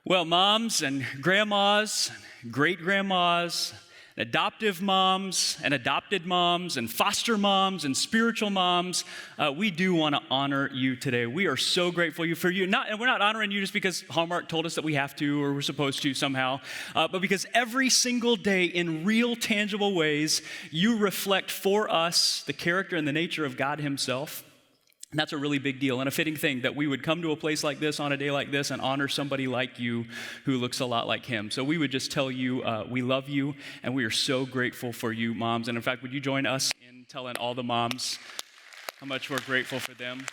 Well, moms and grandmas, great-grandmas, adoptive moms and adopted moms and foster moms and spiritual moms, we do want to honor you today. We are so grateful for you. And we're not honoring you just because Hallmark told us that we have to or we're supposed to somehow, but because every single day in real, tangible ways, you reflect for us the character and the nature of God himself. And that's a really big deal and a fitting thing that we would come to a place like this on a day like this and honor somebody like you who looks a lot like him. So we would just tell you we love you and we are so grateful for you, moms. And in fact, would you join us in telling all the moms how much we're grateful for them?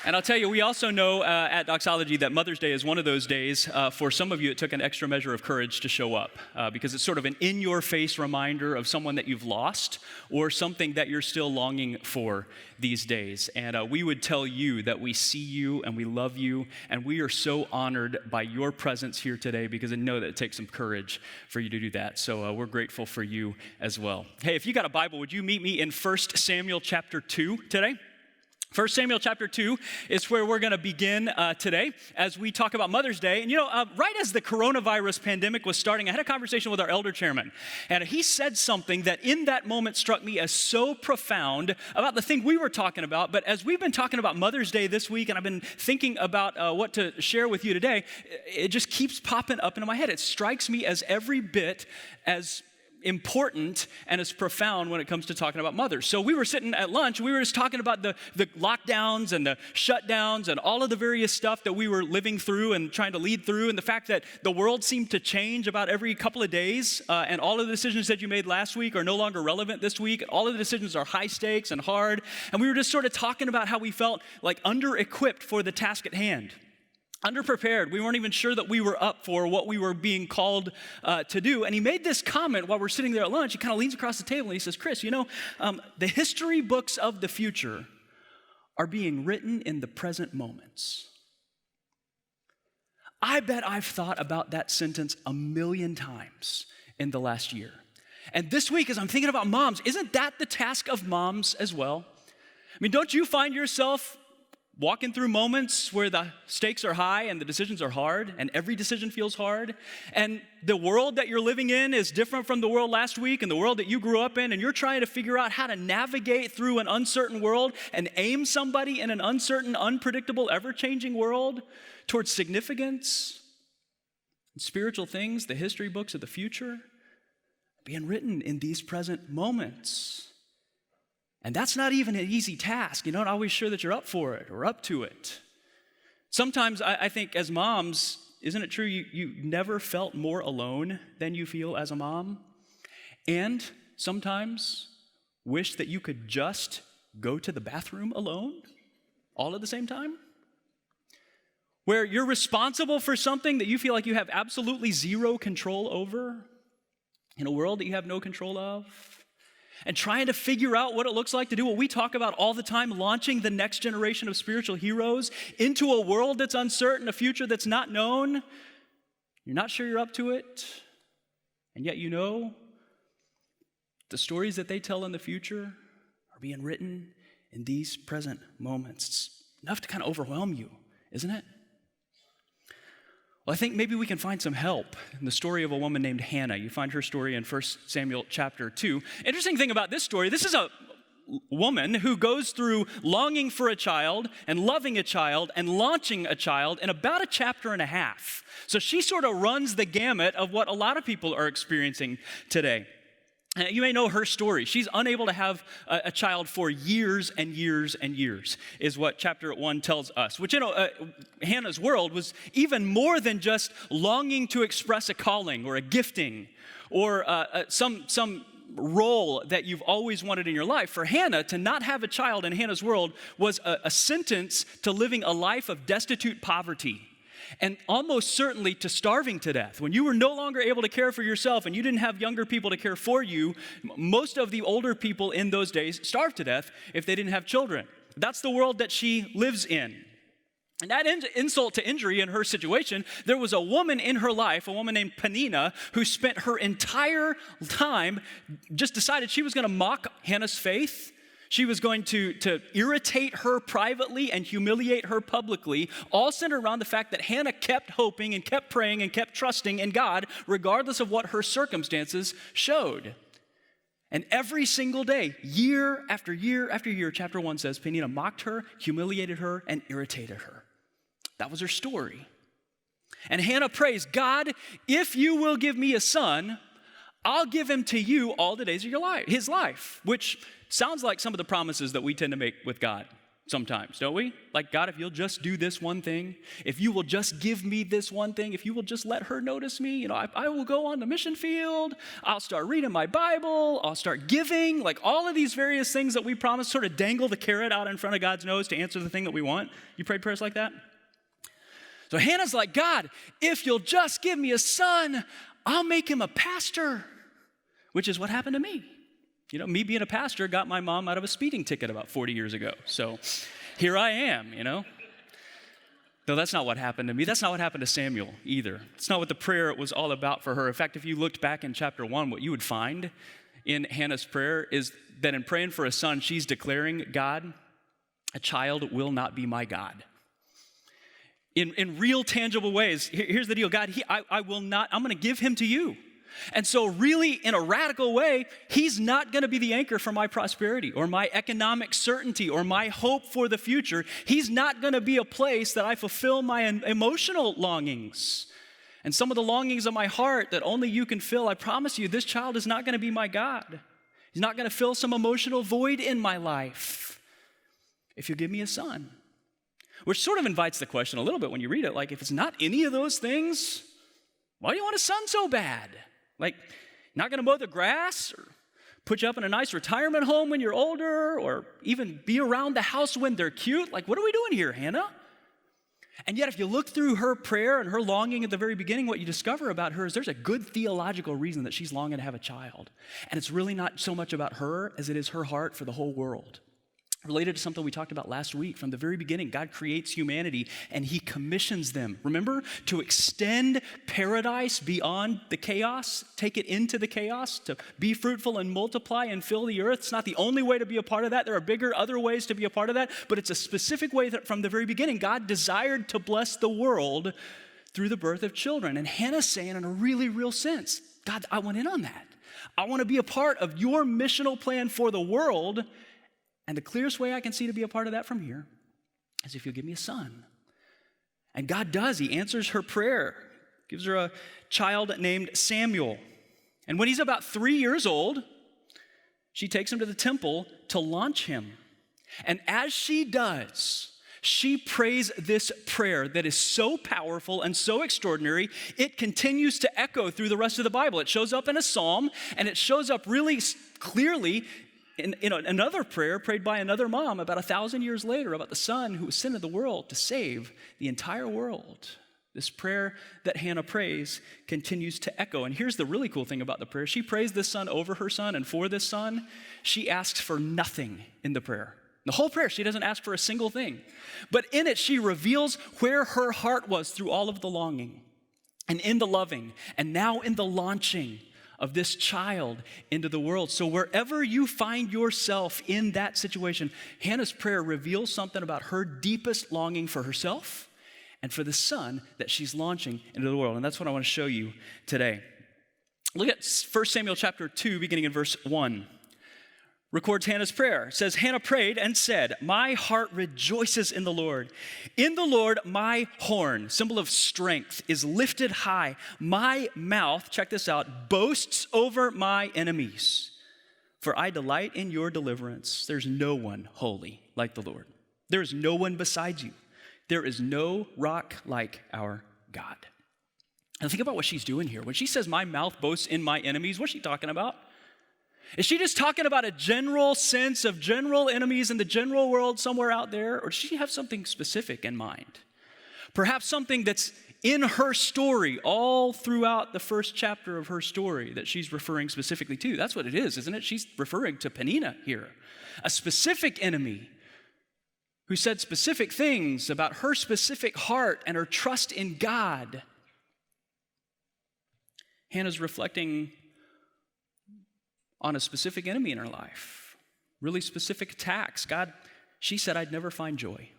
And I'll tell you, we also know at Doxology that Mother's Day is one of those days. For some of you, it took an extra measure of courage to show up because it's sort of an in-your-face reminder of someone that you've lost or something that you're still longing for these days. And we would tell you that we see you and we love you, and we are so honored by your presence here today because I know that it takes some courage for you to do that. So we're grateful for you as well. Hey, if you got a Bible, would you meet me in 1 Samuel chapter 2 today? 1 Samuel chapter 2 is where we're going to begin today as we talk about Mother's Day. And right as the coronavirus pandemic was starting, I had a conversation with our elder chairman. And he said something that in that moment struck me as so profound about the thing we were talking about. But as we've been talking about Mother's Day this week, and I've been thinking about what to share with you today, it just keeps popping up into my head. It strikes me as every bit as important and as profound when it comes to talking about mothers. So we were sitting at lunch, we were just talking about the lockdowns and the shutdowns and all of the various stuff that we were living through and trying to lead through, and the fact that the world seemed to change about every couple of days, and all of the decisions that you made last week are no longer relevant this week. All of the decisions are high stakes and hard, and we were just sort of talking about how we felt like under-equipped for the task at hand. Underprepared. We weren't even sure that we were up for what we were being called to do. And he made this comment while we're sitting there at lunch. He kind of leans across the table and he says, Chris, the history books of the future are being written in the present moments. I bet I've thought about that sentence 1,000,000 times in the last year. And this week, as I'm thinking about moms, isn't that the task of moms as well? I mean, don't you find yourself walking through moments where the stakes are high and the decisions are hard and every decision feels hard, and the world that you're living in is different from the world last week and the world that you grew up in, and you're trying to figure out how to navigate through an uncertain world and aim somebody in an uncertain, unpredictable, ever-changing world towards significance and spiritual things, the history books of the future being written in these present moments. And that's not even an easy task. You're not always sure that you're up for it or up to it. Sometimes I think as moms, isn't it true you never felt more alone than you feel as a mom? And sometimes wish that you could just go to the bathroom alone all at the same time? Where you're responsible for something that you feel like you have absolutely zero control over in a world that you have no control of? And trying to figure out what it looks like to do what we talk about all the time, launching the next generation of spiritual heroes into a world that's uncertain, a future that's not known. You're not sure you're up to it, and yet you know the stories that they tell in the future are being written in these present moments. It's enough to kind of overwhelm you, isn't it? Well, I think maybe we can find some help in the story of a woman named Hannah. You find her story in 1 Samuel chapter 2. Interesting thing about this story, this is a woman who goes through longing for a child and loving a child and launching a child in about a chapter and a half. So she sort of runs the gamut of what a lot of people are experiencing today. You may know her story. She's unable to have a child for years and years and years, is what chapter 1 tells us. Which, Hannah's world was even more than just longing to express a calling or a gifting or some role that you've always wanted in your life. For Hannah, to not have a child in Hannah's world was a sentence to living a life of destitute poverty. And almost certainly to starving to death. When you were no longer able to care for yourself and you didn't have younger people to care for you, most of the older people in those days starved to death if they didn't have children. That's the world that she lives in. And that insult to injury in her situation, there was a woman in her life, a woman named Peninnah, who spent her entire time just decided she was going to mock Hannah's faith. She was going to irritate her privately and humiliate her publicly, all centered around the fact that Hannah kept hoping and kept praying and kept trusting in God, regardless of what her circumstances showed. And every single day, year after year after year, chapter 1 says, Peninnah mocked her, humiliated her, and irritated her. That was her story. And Hannah prays, God, if you will give me a son, I'll give him to you all the days of his life, which sounds like some of the promises that we tend to make with God sometimes, don't we? Like, God, if you'll just do this one thing, if you will just give me this one thing, if you will just let her notice me, I will go on the mission field, I'll start reading my Bible, I'll start giving, like all of these various things that we promise, sort of dangle the carrot out in front of God's nose to answer the thing that we want. You prayed prayers like that? So Hannah's like, God, if you'll just give me a son, I'll make him a pastor, which is what happened to me. Me being a pastor got my mom out of a speeding ticket about 40 years ago. So here I am, No, that's not what happened to me. That's not what happened to Samuel either. It's not what the prayer was all about for her. In fact, if you looked back in chapter 1, what you would find in Hannah's prayer is that in praying for a son, she's declaring, God, a child will not be my God. In real tangible ways, here's the deal. God, I will not, I'm going to give him to you. And so really, in a radical way, he's not going to be the anchor for my prosperity or my economic certainty or my hope for the future. He's not going to be a place that I fulfill my emotional longings. And some of the longings of my heart that only you can fill, I promise you, this child is not going to be my God. He's not going to fill some emotional void in my life if you give me a son. Which sort of invites the question a little bit when you read it, like, if it's not any of those things, why do you want a son so bad? Like, not going to mow the grass or put you up in a nice retirement home when you're older or even be around the house when they're cute? Like, what are we doing here, Hannah? And yet, if you look through her prayer and her longing at the very beginning, what you discover about her is there's a good theological reason that she's longing to have a child. And it's really not so much about her as it is her heart for the whole world. Related to something we talked about last week, from the very beginning, God creates humanity and he commissions them, remember, to extend paradise beyond the chaos, take it into the chaos, to be fruitful and multiply and fill the earth. It's not the only way to be a part of that. There are bigger other ways to be a part of that, but it's a specific way that from the very beginning, God desired to bless the world through the birth of children. And Hannah's saying in a really real sense, God, I want in on that. I want to be a part of your missional plan for the world. And the clearest way I can see to be a part of that from here is if you'll give me a son. And God does. He answers her prayer, gives her a child named Samuel. And when he's about 3 years old, she takes him to the temple to launch him. And as she does, she prays this prayer that is so powerful and so extraordinary, it continues to echo through the rest of the Bible. It shows up in a psalm, and it shows up really clearly in another prayer prayed by another mom about 1,000 years later about the son who was sent into the world to save the entire world. This prayer that Hannah prays continues to echo. And here's the really cool thing about the prayer. She prays this son over her son, and for this son, she asks for nothing in the prayer. The whole prayer, she doesn't ask for a single thing. But in it, she reveals where her heart was through all of the longing, and in the loving, and now in the launching of this child into the world. So wherever you find yourself in that situation, Hannah's prayer reveals something about her deepest longing for herself and for the son that she's launching into the world. And that's what I want to show you today. Look at 1 Samuel chapter 2, beginning in verse 1. Records Hannah's prayer. It says, Hannah prayed and said, my heart rejoices in the Lord. In the Lord, my horn, symbol of strength, is lifted high. My mouth, check this out, boasts over my enemies. For I delight in your deliverance. There's no one holy like the Lord. There is no one beside you. There is no rock like our God. Now think about what she's doing here. When she says, my mouth boasts in my enemies, what's she talking about? Is she just talking about a general sense of general enemies in the general world somewhere out there? Or does she have something specific in mind? Perhaps something that's in her story all throughout the first chapter of her story that she's referring specifically to. That's what it is, isn't it? She's referring to Peninnah here, a specific enemy who said specific things about her specific heart and her trust in God. Hannah's reflecting on a specific enemy in her life. really specific attacks. God, she said I'd never find joy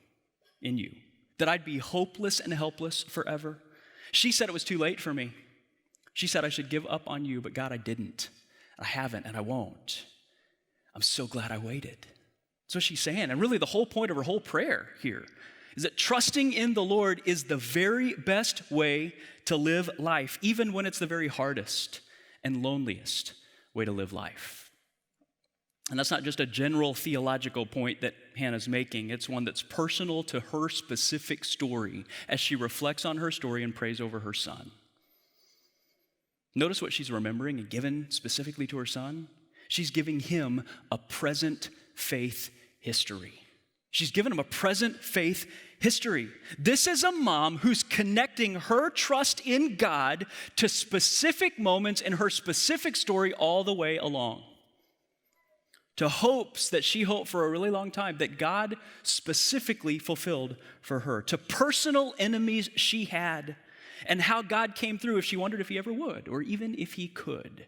in you, that I'd be hopeless and helpless forever. She said it was too late for me. She said I should give up on you, but God, I didn't. I haven't, and I won't. I'm so glad I waited. That's what she's saying. And really the whole point of her whole prayer here is that trusting in the Lord is the very best way to live life, even when it's the very hardest and loneliest way to live life. And that's not just a general theological point that Hannah's making. It's one that's personal to her specific story as she reflects on her story and prays over her son. Notice what she's remembering and given specifically to her son. She's giving him a present faith history. She's given him a present faith history. This is a mom who's connecting her trust in God to specific moments in her specific story all the way along. To hopes that she hoped for a really long time that God specifically fulfilled for her. To personal enemies she had and how God came through if she wondered if he ever would or even if he could.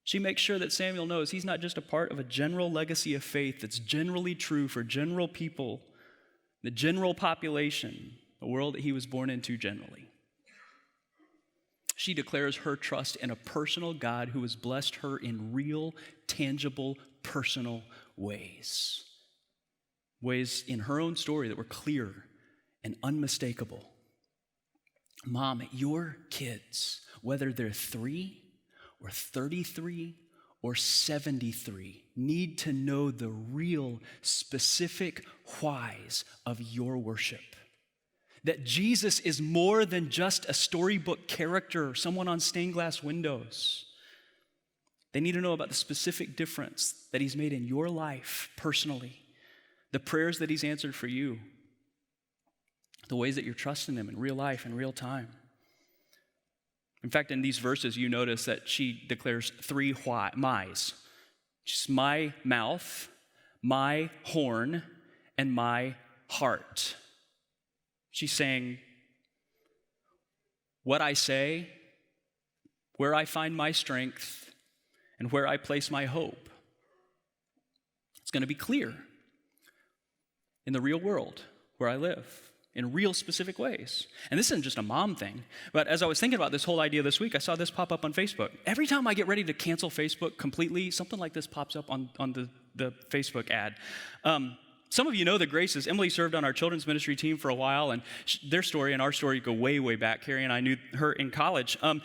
She makes sure that Samuel knows he's not just a part of a general legacy of faith that's generally true for general people, the general population, the world that he was born into generally. She declares her trust in a personal God who has blessed her in real, tangible, personal ways. Ways in her own story that were clear and unmistakable. Mom, your kids, whether they're 3 or 33 or 73, need to know the real, specific whys of your worship. That Jesus is more than just a storybook character, someone on stained glass windows. They need to know about the specific difference that he's made in your life personally, the prayers that he's answered for you, the ways that you're trusting him in real life, in real time. In fact, in these verses, you notice that she declares 3 my's. Just my mouth, my horn, and my heart. She's saying, what I say, where I find my strength, and where I place my hope. It's going to be clear in the real world where I live. In real specific ways. And this isn't just a mom thing, but as I was thinking about this whole idea this week, I saw this pop up on Facebook. Every time I get ready to cancel Facebook completely, something like this pops up on the Facebook ad. Some of you know the Graces. Emily served on our children's ministry team for a while, and their story and our story go way, way back. Carrie and I knew her in college, and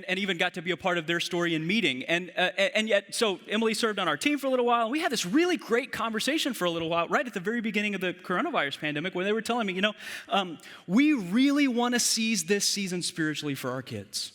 even got to be a part of their story in meeting. And yet, so Emily served on our team for a little while, and we had this really great conversation for a little while, right at the very beginning of the coronavirus pandemic, where they were telling me, we really want to seize this season spiritually for our kids.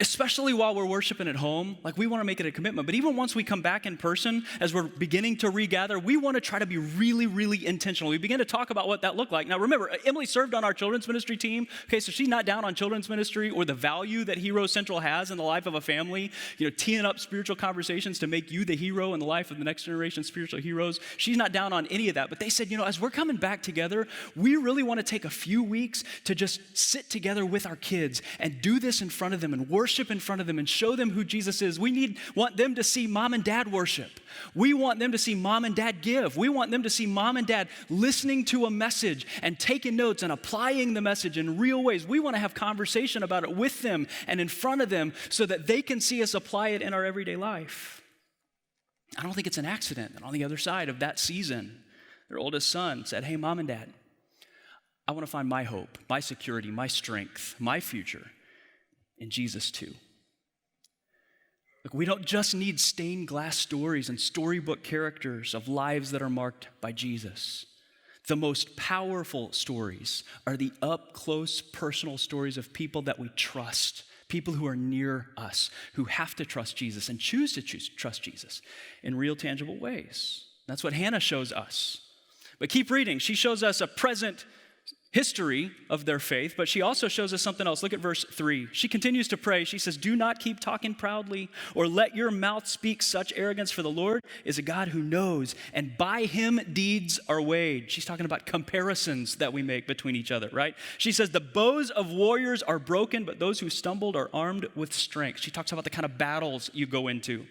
Especially while we're worshiping at home, like we want to make it a commitment. But even once we come back in person, as we're beginning to regather, we want to try to be really, really intentional. We begin to talk about what that looked like. Now remember, Emily served on our children's ministry team. Okay, so she's not down on children's ministry or the value that Hero Central has in the life of a family. Teeing up spiritual conversations to make you the hero in the life of the next generation spiritual heroes. She's not down on any of that. But they said, as we're coming back together, we really want to take a few weeks to just sit together with our kids and do this in front of them and worship in front of them and show them who Jesus is. We want them to see mom and dad worship. We want them to see mom and dad give. We want them to see mom and dad listening to a message and taking notes and applying the message in real ways. We want to have conversation about it with them and in front of them so that they can see us apply it in our everyday life. I don't think it's an accident that on the other side of that season, their oldest son said, hey, mom and dad, I want to find my hope, my security, my strength, my future in Jesus too. Look, we don't just need stained glass stories and storybook characters of lives that are marked by Jesus. The most powerful stories are the up-close personal stories of people that we trust, people who are near us, who have to trust Jesus and choose to trust Jesus in real, tangible ways. That's what Hannah shows us. But keep reading. She shows us a present history of their faith, but she also shows us something else. Look at verse 3. She continues to pray. She says, do not keep talking proudly or let your mouth speak such arrogance, for the Lord is a God who knows, and by him deeds are weighed. She's talking about comparisons that we make between each other, right? She says, the bows of warriors are broken, but those who stumbled are armed with strength. She talks about the kind of battles you go into.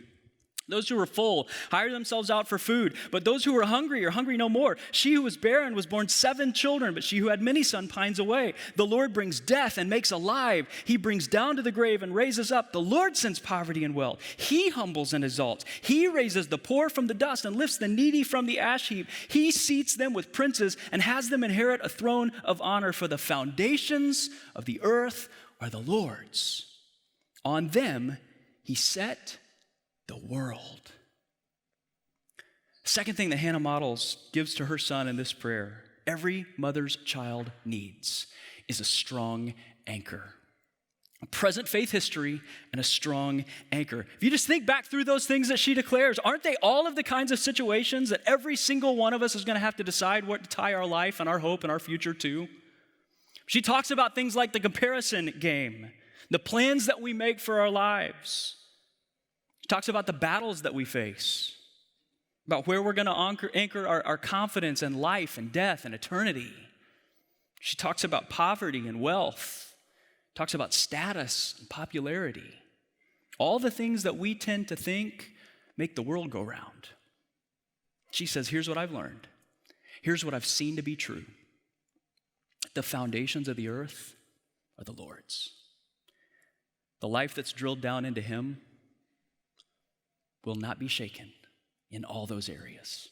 Those who were full hire themselves out for food, but those who were hungry are hungry no more. She who was barren was born 7 children, but she who had many sons pines away. The Lord brings death and makes alive. He brings down to the grave and raises up. The Lord sends poverty and wealth. He humbles and exalts. He raises the poor from the dust and lifts the needy from the ash heap. He seats them with princes and has them inherit a throne of honor, for the foundations of the earth are the Lord's. On them he set the world. Second thing that Hannah models gives to her son in this prayer, every mother's child needs, is a strong anchor. A present faith history and a strong anchor. If you just think back through those things that she declares, aren't they all of the kinds of situations that every single one of us is going to have to decide what to tie our life and our hope and our future to? She talks about things like the comparison game, the plans that we make for our lives. She talks about the battles that we face, about where we're going to anchor our confidence in life and death and eternity. She talks about poverty and wealth, talks about status and popularity. All the things that we tend to think make the world go round. She says, here's what I've learned. Here's what I've seen to be true. The foundations of the earth are the Lord's. The life that's drilled down into Him will not be shaken in all those areas.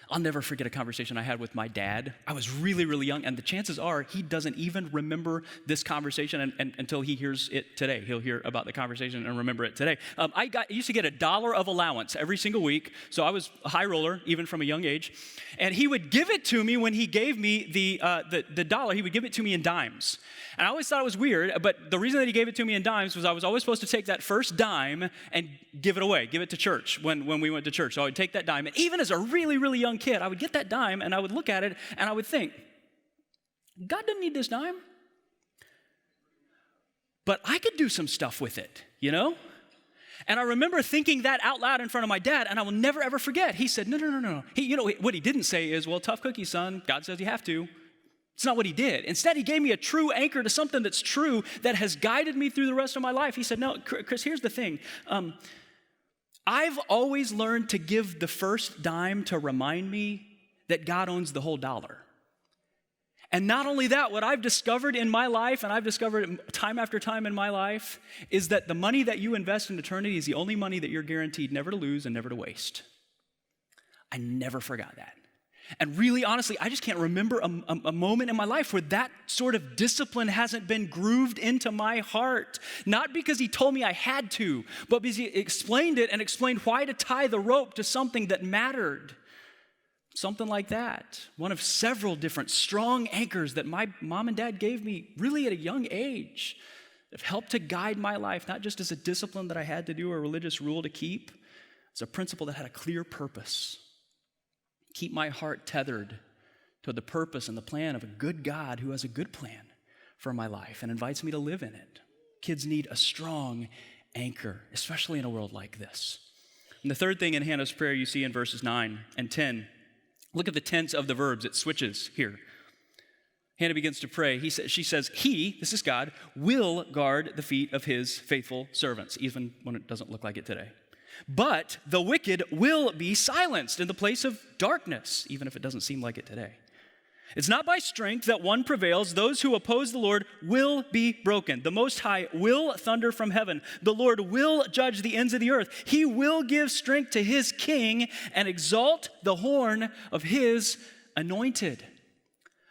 I'll never forget a conversation I had with my dad. I was really, really young, and the chances are he doesn't even remember this conversation until he hears it today. He'll hear about the conversation and remember it today. I used to get $1 of allowance every single week, so I was a high roller even from a young age. And he would give it to me when he gave me the dollar. He would give it to me in dimes. And I always thought it was weird, but the reason that he gave it to me in dimes was I was always supposed to take that first dime and give it away, give it to church when we went to church. So I would take that dime, and even as a really, really young kid, I would get that dime and I would look at it and I would think, God doesn't need this dime, but I could do some stuff with it, you know? And I remember thinking that out loud in front of my dad, and I will never, ever forget. He said, no. What he didn't say is, well, tough cookie, son. God says you have to. It's not what he did. Instead, he gave me a true anchor to something that's true that has guided me through the rest of my life. He said, no, Chris, here's the thing. I've always learned to give the first dime to remind me that God owns the whole dollar. And not only that, what I've discovered in my life, and I've discovered time after time in my life, is that the money that you invest in eternity is the only money that you're guaranteed never to lose and never to waste. I never forgot that. And really, honestly, I just can't remember a moment in my life where that sort of discipline hasn't been grooved into my heart. Not because he told me I had to, but because he explained it and explained why to tie the rope to something that mattered. Something like that. One of several different strong anchors that my mom and dad gave me really at a young age that have helped to guide my life, not just as a discipline that I had to do or a religious rule to keep. It's a principle that had a clear purpose. Keep my heart tethered to the purpose and the plan of a good God who has a good plan for my life and invites me to live in it. Kids need a strong anchor, especially in a world like this. And the third thing in Hannah's prayer you see in verses 9 and 10, look at the tense of the verbs. It switches here. Hannah begins to pray. She says, He, this is God, will guard the feet of His faithful servants, even when it doesn't look like it today. But the wicked will be silenced in the place of darkness, even if it doesn't seem like it today. It's not by strength that one prevails. Those who oppose the Lord will be broken. The Most High will thunder from heaven. The Lord will judge the ends of the earth. He will give strength to His king and exalt the horn of His anointed.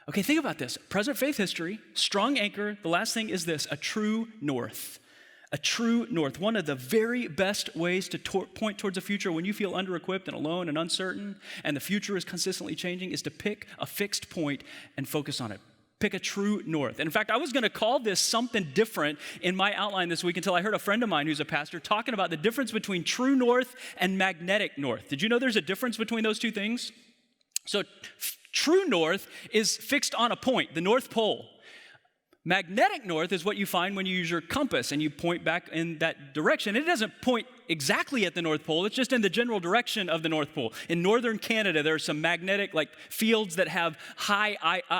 Okay, think about this. Present faith history, strong anchor. The last thing is this, a true north. A true north. One of the very best ways to point towards a future when you feel under-equipped and alone and uncertain and the future is consistently changing is to pick a fixed point and focus on it. Pick a true north. And in fact, I was going to call this something different in my outline this week until I heard a friend of mine who's a pastor talking about the difference between true north and magnetic north. Did you know there's a difference between those two things? So true north is fixed on a point, the North Pole. Magnetic north is what you find when you use your compass and you point back in that direction. It doesn't point exactly at the North Pole. It's just in the general direction of the North Pole. In northern Canada, there are some magnetic fields that have high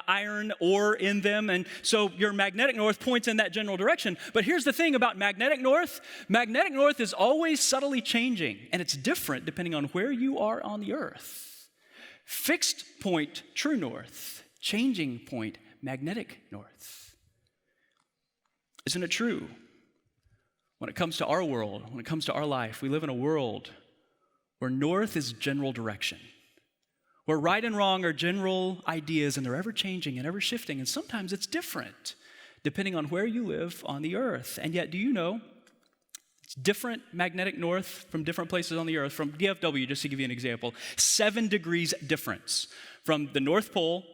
iron ore in them. And so your magnetic north points in that general direction. But here's the thing about magnetic north. Magnetic north is always subtly changing, and it's different depending on where you are on the earth. Fixed point, true north. Changing point, magnetic north. Isn't it true? When it comes to our world, when it comes to our life, we live in a world where north is general direction, where right and wrong are general ideas, and they're ever changing and ever shifting, and sometimes it's different depending on where you live on the earth. And yet, do you know, it's different magnetic north from different places on the earth. From DFW, just to give you an example, 7 degrees difference from the North Pole,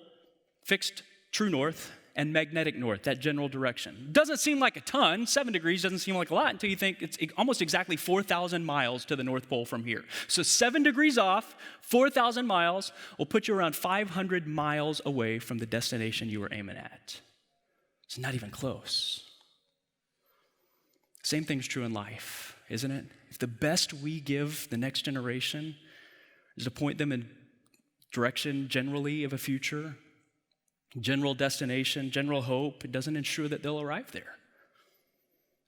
fixed true north, and magnetic north, that general direction. Doesn't seem like a ton. 7 degrees doesn't seem like a lot until you think it's almost exactly 4,000 miles to the North Pole from here. So 7 degrees off, 4,000 miles will put you around 500 miles away from the destination you were aiming at. It's not even close. Same thing's true in life, isn't it? If the best we give the next generation is to point them in direction generally of a future, general destination, general hope, it doesn't ensure that they'll arrive there,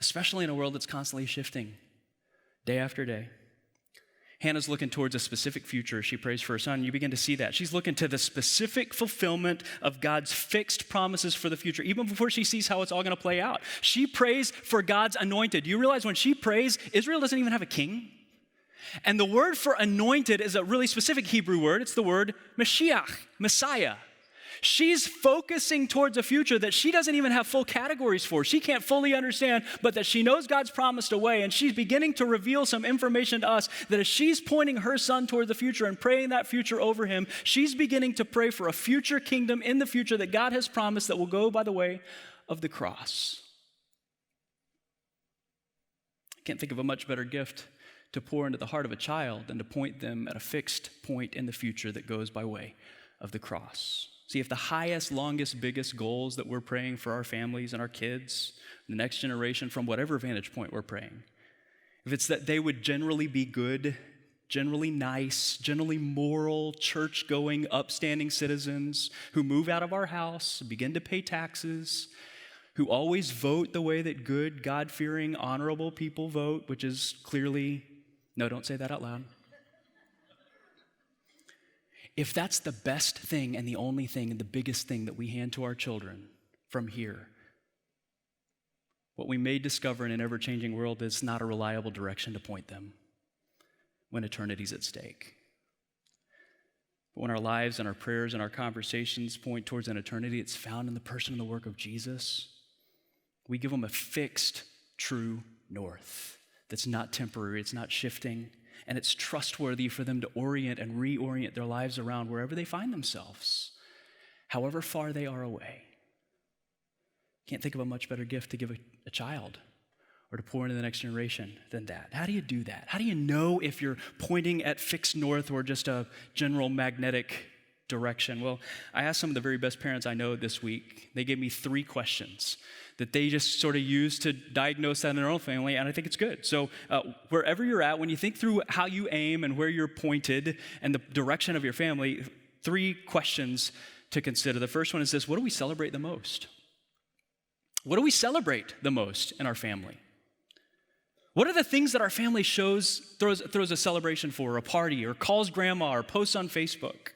especially in a world that's constantly shifting day after day. Hannah's looking towards a specific future. She prays for her son. You begin to see that. She's looking to the specific fulfillment of God's fixed promises for the future, even before she sees how it's all going to play out. She prays for God's anointed. You realize when she prays, Israel doesn't even have a king? And the word for anointed is a really specific Hebrew word. It's the word Mashiach, Messiah. She's focusing towards a future that she doesn't even have full categories for. She can't fully understand, but that she knows God's promised a way, and she's beginning to reveal some information to us that as she's pointing her son toward the future and praying that future over him, she's beginning to pray for a future kingdom in the future that God has promised that will go by the way of the cross. I can't think of a much better gift to pour into the heart of a child than to point them at a fixed point in the future that goes by way of the cross. See, if the highest, longest, biggest goals that we're praying for our families and our kids, the next generation, from whatever vantage point we're praying, if it's that they would generally be good, generally nice, generally moral, church-going, upstanding citizens who move out of our house, begin to pay taxes, who always vote the way that good, God-fearing, honorable people vote, which is clearly, no, don't say that out loud. If that's the best thing and the only thing and the biggest thing that we hand to our children from here, what we may discover in an ever-changing world is not a reliable direction to point them when eternity's at stake. But when our lives and our prayers and our conversations point towards an eternity, it's found in the person and the work of Jesus. We give them a fixed, true north that's not temporary, it's not shifting, and it's trustworthy for them to orient and reorient their lives around wherever they find themselves, however far they are away. Can't think of a much better gift to give a child or to pour into the next generation than that. How do you do that? How do you know if you're pointing at fixed north or just a general magnetic direction? Well, I asked some of the very best parents I know this week. They gave me 3 questions that they just sort of use to diagnose that in their own family, and I think it's good. So wherever you're at, when you think through how you aim and where you're pointed and the direction of your family, 3 questions to consider. The first one is this: what do we celebrate the most? What do we celebrate the most in our family? What are the things that our family throws a celebration for, a party, or calls grandma, or posts on Facebook?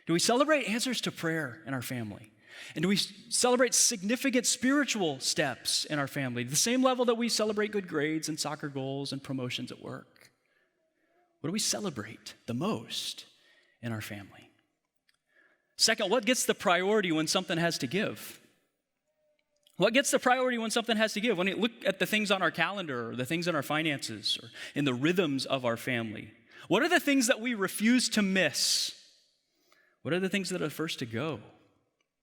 Do we celebrate answers to prayer in our family? And do we celebrate significant spiritual steps in our family, the same level that we celebrate good grades and soccer goals and promotions at work? What do we celebrate the most in our family? Second, what gets the priority when something has to give? What gets the priority when something has to give? When you look at the things on our calendar or the things in our finances or in the rhythms of our family, what are the things that we refuse to miss? What are the things that are first to go?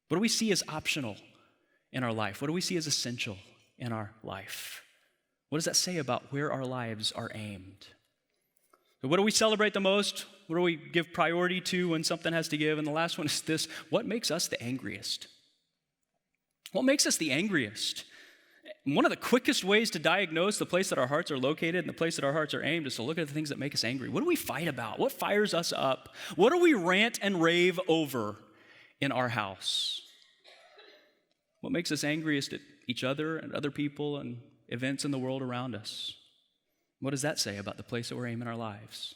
What do we see as optional in our life? What do we see as essential in our life? What does that say about where our lives are aimed? So what do we celebrate the most? What do we give priority to when something has to give? And the last one is this: what makes us the angriest? What makes us the angriest? One of the quickest ways to diagnose the place that our hearts are located and the place that our hearts are aimed is to look at the things that make us angry. What do we fight about? What fires us up? What do we rant and rave over in our house? What makes us angriest at each other and other people and events in the world around us? What does that say about the place that we're aiming our lives?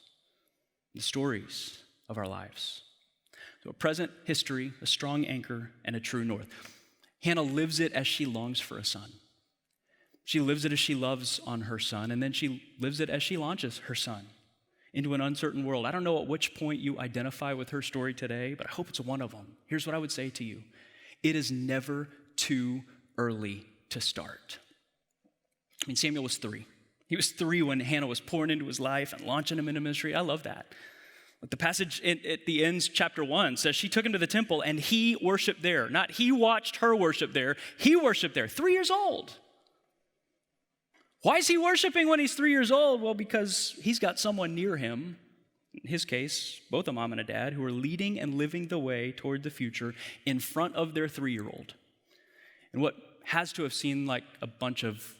The stories of our lives. So a present history, a strong anchor, and a true north. Hannah lives it as she longs for a son. She lives it as she loves on her son, and then she lives it as she launches her son into an uncertain world. I don't know at which point you identify with her story today, but I hope it's one of them. Here's what I would say to you. It is never too early to start. I mean, Samuel was 3. He was 3 when Hannah was pouring into his life and launching him into ministry. I love that. But the passage at the end, chapter 1, says she took him to the temple and he worshiped there. Not he watched her worship there. He worshiped there, 3 years old. Why is he worshiping when he's 3 years old? Well, because he's got someone near him, in his case, both a mom and a dad, who are leading and living the way toward the future in front of their 3-year-old. And what has to have seemed like a bunch of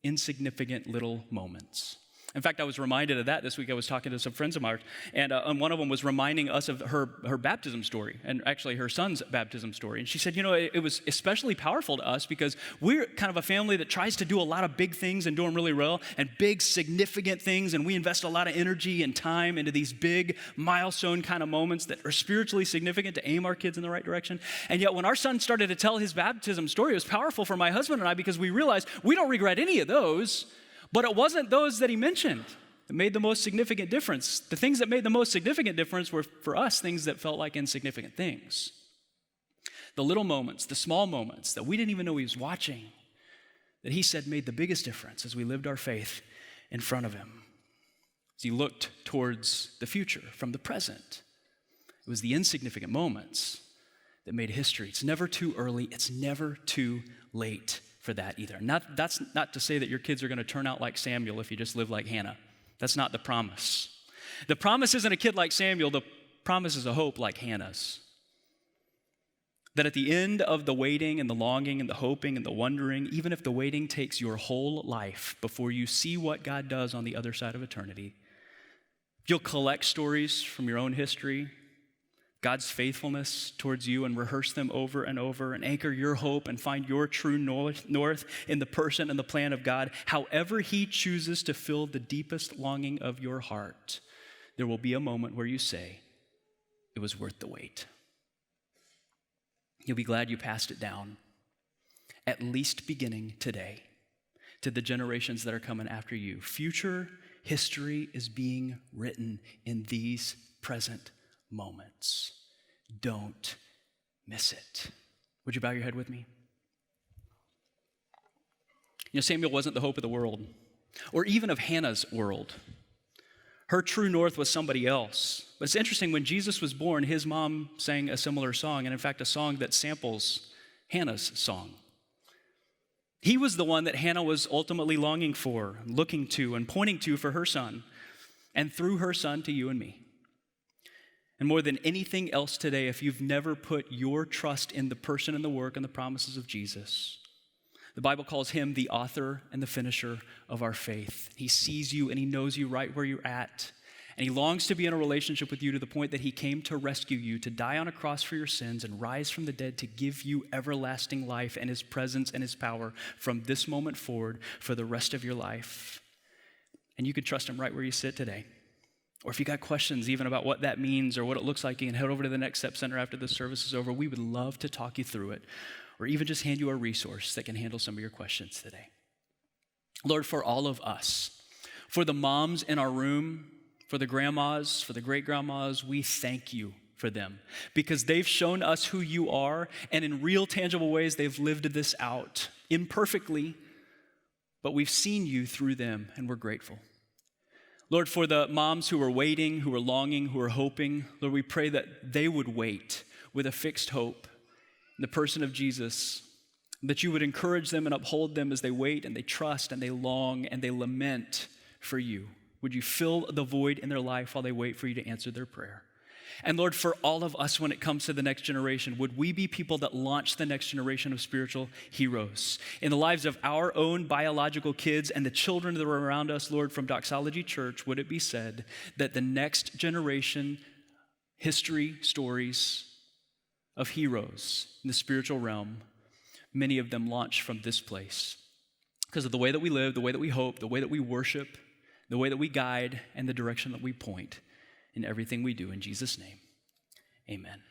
insignificant little moments. In fact, I was reminded of that this week. I was talking to some friends of mine, and one of them was reminding us of her baptism story, and actually her son's baptism story. And she said, it was especially powerful to us because we're kind of a family that tries to do a lot of big things and do them really well, and big, significant things, and we invest a lot of energy and time into these big milestone kind of moments that are spiritually significant to aim our kids in the right direction. And yet when our son started to tell his baptism story, it was powerful for my husband and I because we realized we don't regret any of those. But it wasn't those that he mentioned that made the most significant difference. The things that made the most significant difference were, for us, things that felt like insignificant things. The little moments, the small moments that we didn't even know he was watching, that he said made the biggest difference as we lived our faith in front of him. As he looked towards the future from the present. It was the insignificant moments that made history. It's never too early. It's never too late for that either. That's not to say that your kids are going to turn out like Samuel if you just live like Hannah. That's not the promise. The promise isn't a kid like Samuel. The promise is a hope like Hannah's. That at the end of the waiting and the longing and the hoping and the wondering, even if the waiting takes your whole life before you see what God does on the other side of eternity, you'll collect stories from your own history, God's faithfulness towards you, and rehearse them over and over and anchor your hope and find your true north in the person and the plan of God. However he chooses to fill the deepest longing of your heart, there will be a moment where you say, it was worth the wait. You'll be glad you passed it down, at least beginning today, to the generations that are coming after you. Future history is being written in these present moments. Don't miss it. Would you bow your head with me? Samuel wasn't the hope of the world, or even of Hannah's world. Her true north was somebody else. But it's interesting, when Jesus was born, his mom sang a similar song, and in fact, a song that samples Hannah's song. He was the one that Hannah was ultimately longing for, looking to, and pointing to for her son, and through her son to you and me. And more than anything else today, if you've never put your trust in the person and the work and the promises of Jesus, the Bible calls him the author and the finisher of our faith. He sees you and he knows you right where you're at. And he longs to be in a relationship with you to the point that he came to rescue you, to die on a cross for your sins and rise from the dead to give you everlasting life and his presence and his power from this moment forward for the rest of your life. And you can trust him right where you sit today. Or if you got questions even about what that means or what it looks like, you can head over to the Next Step Center after the service is over. We would love to talk you through it, or even just hand you a resource that can handle some of your questions today. Lord, for all of us, for the moms in our room, for the grandmas, for the great-grandmas, we thank you for them because they've shown us who you are, and in real tangible ways they've lived this out imperfectly, but we've seen you through them, and we're grateful. Lord, for the moms who are waiting, who are longing, who are hoping, Lord, we pray that they would wait with a fixed hope in the person of Jesus, that you would encourage them and uphold them as they wait and they trust and they long and they lament for you. Would you fill the void in their life while they wait for you to answer their prayer? And Lord, for all of us when it comes to the next generation, would we be people that launch the next generation of spiritual heroes in the lives of our own biological kids and the children that are around us, Lord, from Doxology Church? Would it be said that the next generation history stories of heroes in the spiritual realm, many of them launch from this place because of the way that we live, the way that we hope, the way that we worship, the way that we guide, and the direction that we point in everything we do. In Jesus' name, amen.